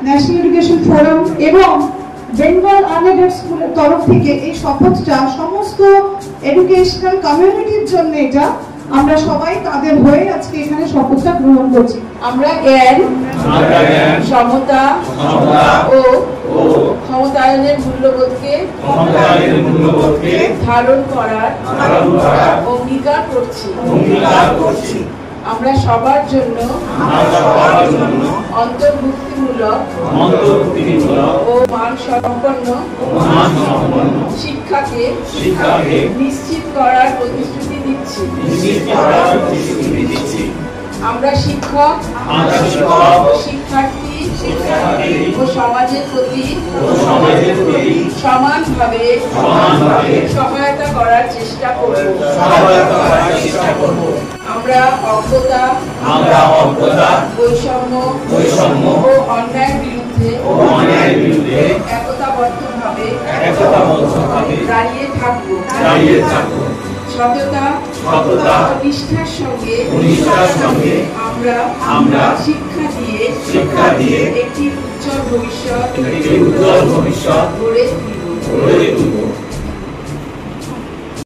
National education forum এবং Bengal unaided স্কুলের তরফ থেকে এই শপথটা সমস্ত এডুকেশনাল কমিউনিটির জন্য এটা আমরা সবাই তাদের হয়ে আজকে এখানে শপথটা গ্রহণ করছি। আমরা জ্ঞান, সমতা ও ক্ষমতায়নের মূল্যবোধকে ধারণ করার অঙ্গীকার করছি। আমরা সবার জন্য অন্তর্ভুক্তিমূলক ও মানসম্পন্ন শিক্ষাকে নিশ্চিত করার প্রতিশ্রুতি দিচ্ছি। আমরা শিক্ষক, শিক্ষার্থী ও সমাজের প্রতি সমানভাবে সহায়তা করার চেষ্টা করব। আমরা অজ্ঞতা, বৈষম্য ও অন্যায়ের বিরুদ্ধে একতাবদ্ধভাবে দাঁড়িয়ে থাকব। সততা ও নিষ্ঠার সঙ্গে আমরা শিক্ষা দিয়ে একটি উজ্জ্বল ভবিষ্যৎ গড়ে তুলব।